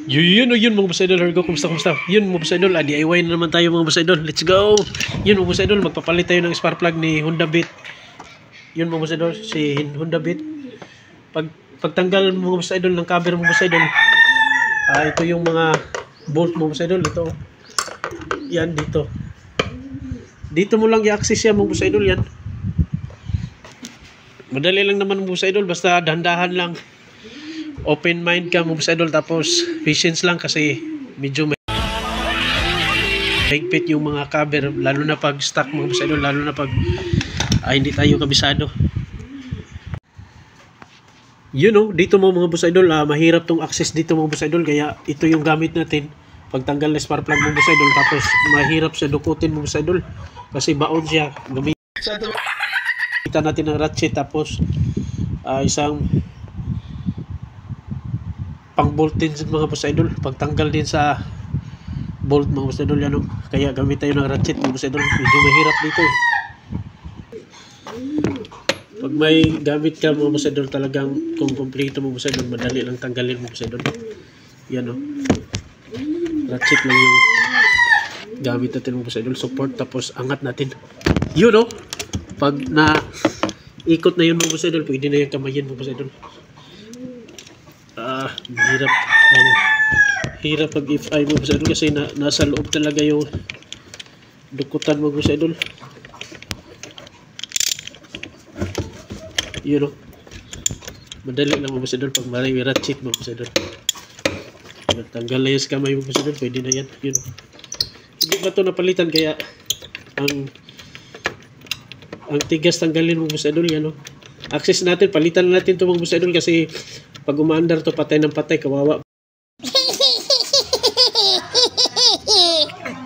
Yun mga boss idol. Hargo, kumusta? Yun mga boss idol, DIY na naman tayo mga boss idol. Let's go. Yun mga boss idol, magpapalit tayo ng spark plug ni Honda Beat. Yun mga boss idol, si Honda Beat. Pagtanggal mga boss idol ng cover mga boss idol, ito yung mga bolt mga boss idol. Ito, yan dito mo lang i-access yan mga boss idol. Yan, madali lang naman mga boss idol, basta dahan-dahan lang. Open mind ka mga boss idol, tapos patience lang kasi medyo may higpit yung mga cover, lalo na pag stock mga boss idol, lalo na pag hindi tayo kabisado. Dito mga boss idol, mahirap tong access dito mga boss idol, kaya ito yung gamit natin pagtanggal ng spark plug mga boss idol. Tapos mahirap siya dukutin mga boss idol kasi baon siya. Gamitan natin ng ratchet, tapos isang pang bolt din mga boss idol, pagtanggal din sa bolt mga boss idol. Kaya gamit tayo ng ratchet mga boss idol, medyo mahirap dito. Pag may gamit ka mga boss idol, talagang kung kompleto mga boss idol, madali lang tanggalin mga boss idol. Yan ratchet lang yung gamit natin mga boss idol, support, tapos angat natin. Pag na ikot na yun mga boss idol, pwede na yung kamayin mga boss idol. Hirap pag FI mga boss idol kasi nasa loob talaga yung dukutan mga boss idol. Madali lang mga boss idol pag may ratchet mga boss idol. Tanggal na yan sa kamay mga boss idol, pwede na yan. Hindi ba ito napalitan, kaya ang tigas tanggalin mga boss idol. Access natin, palitan natin ito mga boss idol, kasi pag umaandar to, patay ng patay, kawawa.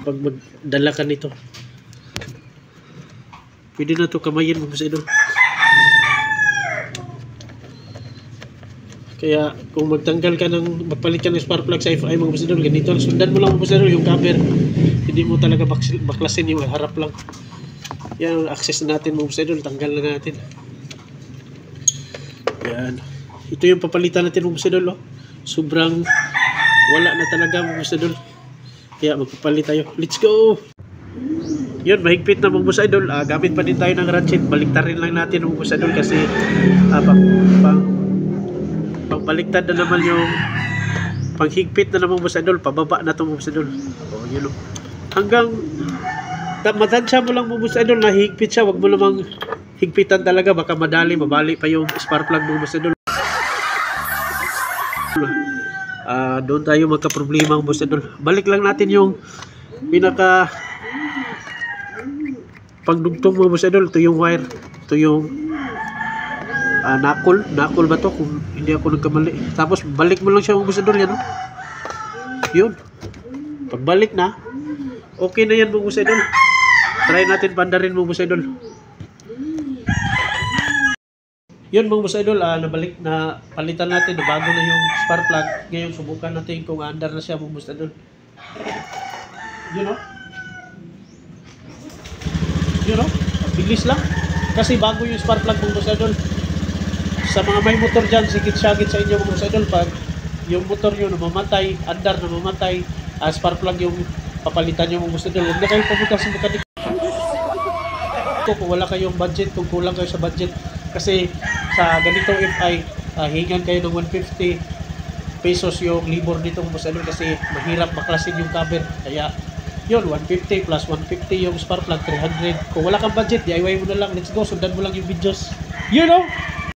Pag magdala ka nito, pwede na to kamayin mga boss idol. Kaya kung magtanggal ka magpalit ka ng spark plug sa FI mga boss idol, ganito, sundan mo lang mga boss idol yung cover, hindi mo talaga baklasin yung harap lang. Yan, access natin mga boss idol, tanggal na natin. Yan, ito yung papalitan natin mga boss idol. Sobrang wala na talaga mga boss idol, kaya magpapalit tayo. Let's go. Yun, mahigpit na mga boss idol. Gamit pa din tayo ng ratchet, baliktarin lang natin mga boss idol, kasi pagbaliktad na naman yung panghigpit na naman boss idol, pababa na ito mga boss idol. Hanggang matansya mo lang mga boss idol na higpit siya, wag mo namang higpitan talaga, baka mabali pa yung spark plug mga boss idol. Doon tayo magka-problema mga boss idol. Balik lang natin yung pinaka pagdugtong mga boss idol. Ito yung wire, ito yung knuckle ba to kung hindi ako nagkamali. Tapos balik mo lang siya mga boss idol. Yun, pagbalik na, okay na yan mga boss idol. Try natin pandarin mga boss idol. Yun mga boss idol, nabalik na, palitan natin, bago na yung spark plug. Ngayon subukan natin kung andar na siya mga boss idol. Bilis lang kasi bago yung spark plug mga boss idol. Sa mga may motor dyan, sikit-sakit sa inyo mga boss idol, pag yung motor nyo namamatay, andar namamatay, spark plug yung papalitan nyo mga boss idol. Huwag na kayong pumunta sa mekanik kung wala kayong budget, kung kulang kayo sa budget, kasi sa ganitong FI, hingan kayo ng 150 pesos yung libor dito mga boss idol, kasi mahirap baklasin yung cover. Kaya yun, 150 plus 150 yung spark plug, 300. Kung wala kang budget, DIY mo na lang. Let's go, sundan mo lang yung videos.